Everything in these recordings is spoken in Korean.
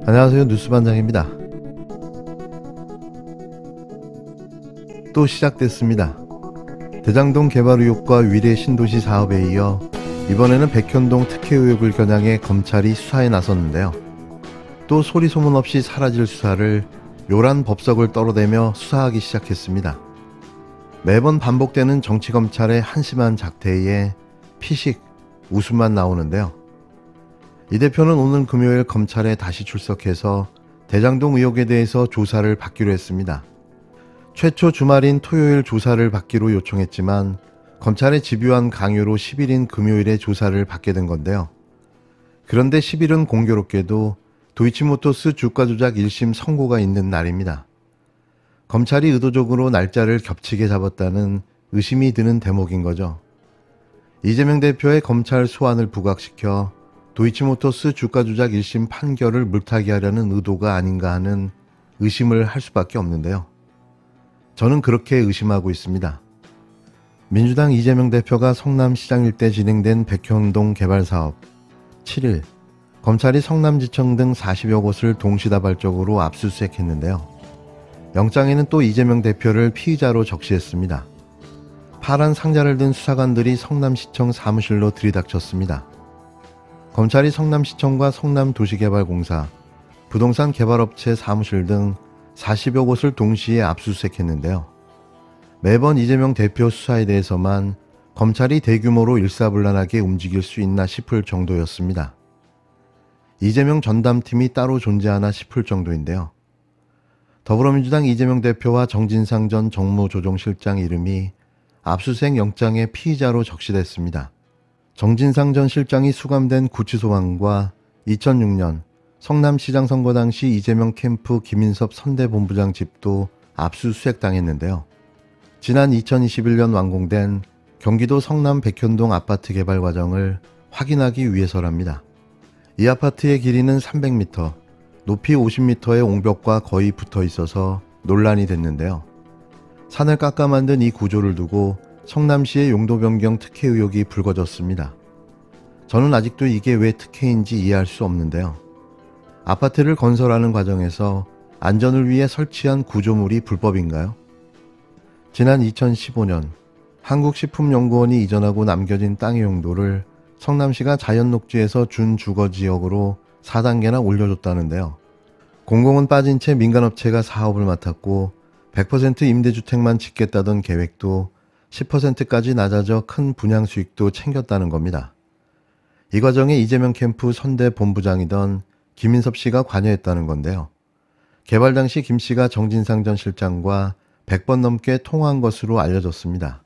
안녕하세요. 뉴스반장입니다. 또 시작됐습니다. 대장동 개발 의혹과 위례 신도시 사업에 이어 이번에는 백현동 특혜 의혹을 겨냥해 검찰이 수사에 나섰는데요. 또 소리 소문 없이 사라질 수사를 요란 법석을 떨어대며 수사하기 시작했습니다. 매번 반복되는 정치검찰의 한심한 작태에 피식, 웃음만 나오는데요. 이 대표는 오늘 금요일 검찰에 다시 출석해서 대장동 의혹에 대해서 조사를 받기로 했습니다. 최초 주말인 토요일 조사를 받기로 요청했지만 검찰의 집요한 강요로 10일인 금요일에 조사를 받게 된 건데요. 그런데 10일은 공교롭게도 도이치모터스 주가 조작 1심 선고가 있는 날입니다. 검찰이 의도적으로 날짜를 겹치게 잡았다는 의심이 드는 대목인 거죠. 이재명 대표의 검찰 소환을 부각시켜 도이치모터스 주가 조작 1심 판결을 물타기하려는 의도가 아닌가 하는 의심을 할 수밖에 없는데요. 저는 그렇게 의심하고 있습니다. 민주당 이재명 대표가 성남시장 일대 진행된 백현동 개발사업 7일 검찰이 성남지청 등 40여 곳을 동시다발적으로 압수수색했는데요. 영장에는 또 이재명 대표를 피의자로 적시했습니다. 파란 상자를 든 수사관들이 성남시청 사무실로 들이닥쳤습니다. 검찰이 성남시청과 성남도시개발공사, 부동산 개발업체 사무실 등 40여 곳을 동시에 압수수색했는데요. 매번 이재명 대표 수사에 대해서만 검찰이 대규모로 일사불란하게 움직일 수 있나 싶을 정도였습니다. 이재명 전담팀이 따로 존재하나 싶을 정도인데요. 더불어민주당 이재명 대표와 정진상 전 정무조정실장 이름이 압수수색 영장의 피의자로 적시됐습니다. 정진상 전 실장이 수감된 구치소환과 2006년 성남시장 선거 당시 이재명 캠프 김인섭 선대본부장 집도 압수수색당했는데요. 지난 2021년 완공된 경기도 성남 백현동 아파트 개발 과정을 확인하기 위해서랍니다. 이 아파트의 길이는 300m, 높이 50m의 옹벽과 거의 붙어 있어서 논란이 됐는데요. 산을 깎아 만든 이 구조를 두고 성남시의 용도 변경 특혜 의혹이 불거졌습니다. 저는 아직도 이게 왜 특혜인지 이해할 수 없는데요. 아파트를 건설하는 과정에서 안전을 위해 설치한 구조물이 불법인가요? 지난 2015년 한국식품연구원이 이전하고 남겨진 땅의 용도를 성남시가 자연녹지에서 준주거지역으로 4단계나 올려줬다는데요. 공공은 빠진 채 민간업체가 사업을 맡았고 100% 임대주택만 짓겠다던 계획도 10%까지 낮아져 큰 분양 수익도 챙겼다는 겁니다. 이 과정에 이재명 캠프 선대 본부장이던 김인섭 씨가 관여했다는 건데요. 개발 당시 김 씨가 정진상 전 실장과 100번 넘게 통화한 것으로 알려졌습니다.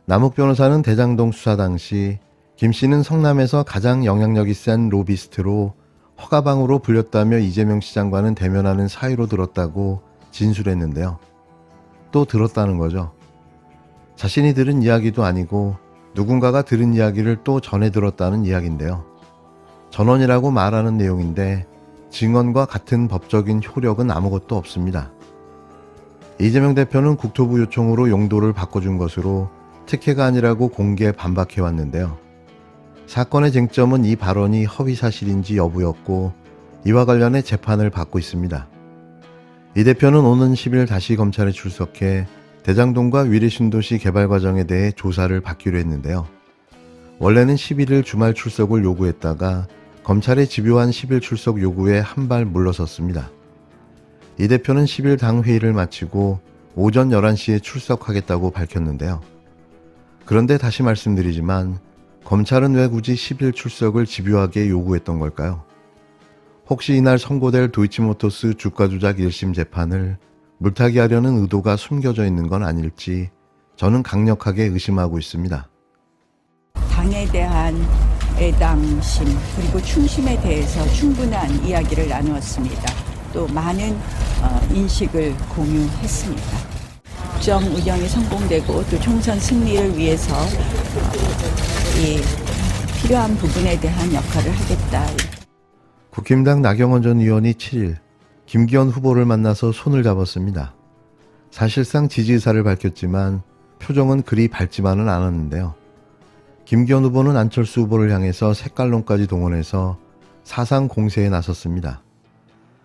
남욱 변호사는 대장동 수사 당시 김 씨는 성남에서 가장 영향력이 센 로비스트로 허가방으로 불렸다며 이재명 시장과는 대면하는 사이로 들었다고 진술했는데요. 또 들었다는 거죠. 자신이 들은 이야기도 아니고 누군가가 들은 이야기를 또 전해 들었다는 이야기인데요. 전원이라고 말하는 내용인데 증언과 같은 법적인 효력은 아무것도 없습니다. 이재명 대표는 국토부 요청으로 용도를 바꿔준 것으로 특혜가 아니라고 공개 반박해왔는데요. 사건의 쟁점은 이 발언이 허위사실인지 여부였고 이와 관련해 재판을 받고 있습니다. 이 대표는 오는 10일 다시 검찰에 출석해 대장동과 위례신도시 개발 과정에 대해 조사를 받기로 했는데요. 원래는 11일 주말 출석을 요구했다가 검찰의 집요한 10일 출석 요구에 한 발 물러섰습니다. 이 대표는 10일 당 회의를 마치고 오전 11시에 출석하겠다고 밝혔는데요. 그런데 다시 말씀드리지만 검찰은 왜 굳이 10일 출석을 집요하게 요구했던 걸까요? 혹시 이날 선고될 도이치모터스 주가 조작 1심 재판을 물타기하려는 의도가 숨겨져 있는 건 아닐지 저는 강력하게 의심하고 있습니다. 당에 대한 애당심 그리고 충심에 대해서 충분한 이야기를 나누었습니다. 또 많은 인식을 공유했습니다. 국정 운영이 성공되고 또 총선 승리를 위해서 이 필요한 부분에 대한 역할을 하겠다. 국힘당 나경원 전 의원이 7일 김기현 후보를 만나서 손을 잡았습니다. 사실상 지지 의사를 밝혔지만 표정은 그리 밝지만은 않았는데요. 김기현 후보는 안철수 후보를 향해서 색깔론까지 동원해서 사상 공세에 나섰습니다.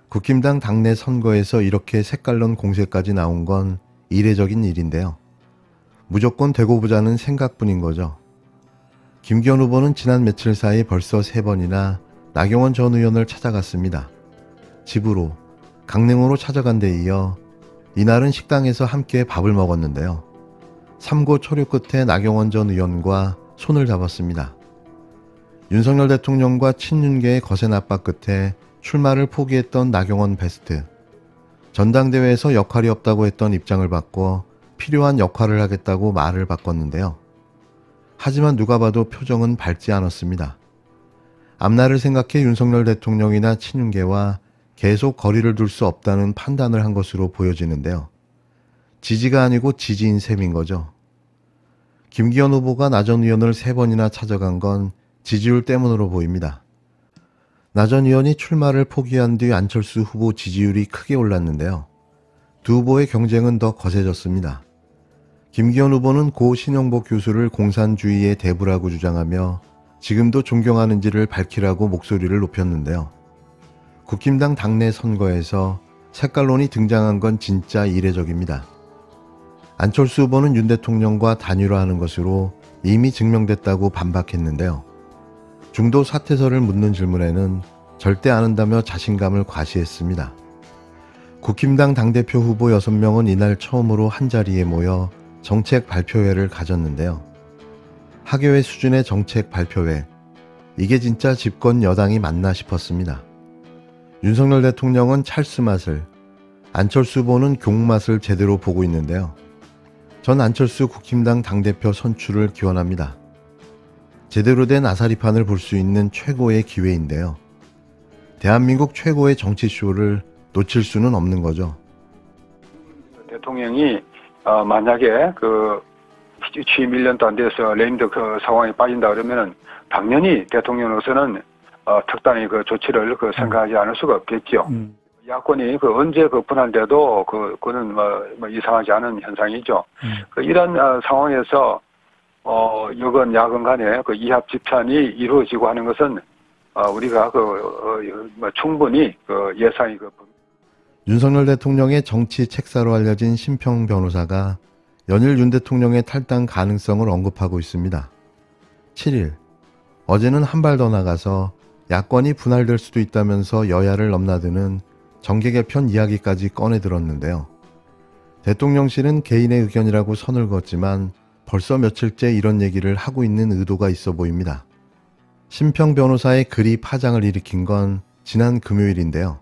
국힘당 당내 선거에서 이렇게 색깔론 공세까지 나온 건 이례적인 일인데요. 무조건 되고 보자는 생각뿐인 거죠. 김기현 후보는 지난 며칠 사이 벌써 3번이나 나경원 전 의원을 찾아갔습니다. 집으로, 강릉으로 찾아간 데 이어 이날은 식당에서 함께 밥을 먹었는데요. 삼고 초려 끝에 나경원 전 의원과 손을 잡았습니다. 윤석열 대통령과 친윤계의 거센 압박 끝에 출마를 포기했던 나경원 베스트. 전당대회에서 역할이 없다고 했던 입장을 바꿔 필요한 역할을 하겠다고 말을 바꿨는데요. 하지만 누가 봐도 표정은 밝지 않았습니다. 앞날을 생각해 윤석열 대통령이나 친윤계와 계속 거리를 둘 수 없다는 판단을 한 것으로 보여지는데요. 지지가 아니고 지지인 셈인 거죠. 김기현 후보가 나 전 의원을 3번이나 찾아간 건 지지율 때문으로 보입니다. 나 전 의원이 출마를 포기한 뒤 안철수 후보 지지율이 크게 올랐는데요. 두 후보의 경쟁은 더 거세졌습니다. 김기현 후보는 고 신영복 교수를 공산주의의 대부라고 주장하며 지금도 존경하는지를 밝히라고 목소리를 높였는데요. 국힘당 당내 선거에서 색깔론이 등장한 건 진짜 이례적입니다. 안철수 후보는 윤 대통령과 단일화하는 것으로 이미 증명됐다고 반박했는데요. 중도 사퇴설을 묻는 질문에는 절대 안 한다며 자신감을 과시했습니다. 국힘당 당대표 후보 6명은 이날 처음으로 한자리에 모여 정책 발표회를 가졌는데요. 하계회 수준의 정책 발표회, 이게 진짜 집권 여당이 맞나 싶었습니다. 윤석열 대통령은 찰스 맛을, 안철수 후보는 경 맛을 제대로 보고 있는데요. 전 안철수 국힘당 당대표 선출을 기원합니다. 제대로 된 아사리판을 볼 수 있는 최고의 기회인데요. 대한민국 최고의 정치쇼를 놓칠 수는 없는 거죠. 대통령이 만약에 취임 1년도 안 돼서 레임덕 상황에 빠진다 그러면은 당연히 대통령으로서는 특단의 조치를 생각하지 않을 수가 없겠죠. 야권이 언제 분할돼도 그거는 이상하지 않은 현상이죠. 이런 상황에서 여건 야건 간에 이합 집산이 이루어지고 하는 것은 우리가 충분히 예상이 윤석열 대통령의 정치 책사로 알려진 심평 변호사가 연일 윤 대통령의 탈당 가능성을 언급하고 있습니다. 7일, 어제는 한 발 더 나가서 야권이 분할될 수도 있다면서 여야를 넘나드는 정계 개편 이야기까지 꺼내 들었는데요. 대통령실은 개인의 의견이라고 선을 그었지만 벌써 며칠째 이런 얘기를 하고 있는 의도가 있어 보입니다. 심평 변호사의 글이 파장을 일으킨 건 지난 금요일인데요.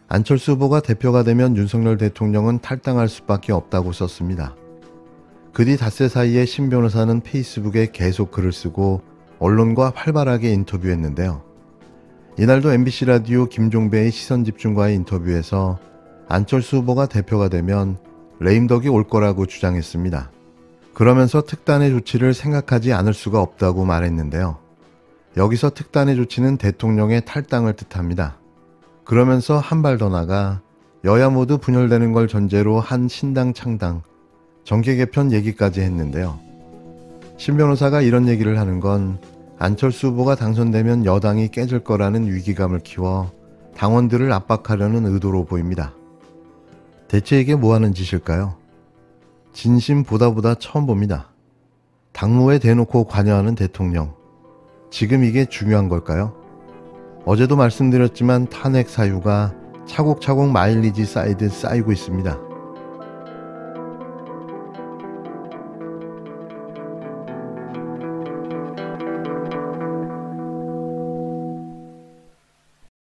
안철수 후보가 대표가 되면 윤석열 대통령은 탈당할 수밖에 없다고 썼습니다. 그 뒤 닷새 사이에 심 변호사는 페이스북에 계속 글을 쓰고 언론과 활발하게 인터뷰했는데요. 이날도 MBC 라디오 김종배의 시선집중과의 인터뷰에서 안철수 후보가 대표가 되면 레임덕이 올 거라고 주장했습니다. 그러면서 특단의 조치를 생각하지 않을 수가 없다고 말했는데요. 여기서 특단의 조치는 대통령의 탈당을 뜻합니다. 그러면서 한 발 더 나가 여야 모두 분열되는 걸 전제로 한 신당 창당, 정계 개편 얘기까지 했는데요. 심 변호사가 이런 얘기를 하는 건 안철수 후보가 당선되면 여당이 깨질 거라는 위기감을 키워 당원들을 압박하려는 의도로 보입니다. 대체 이게 뭐 하는 짓일까요? 진심 보다 처음 봅니다. 당무에 대놓고 관여하는 대통령. 지금 이게 중요한 걸까요? 어제도 말씀드렸지만 탄핵 사유가 차곡차곡 마일리지 쌓이듯 쌓이고 있습니다.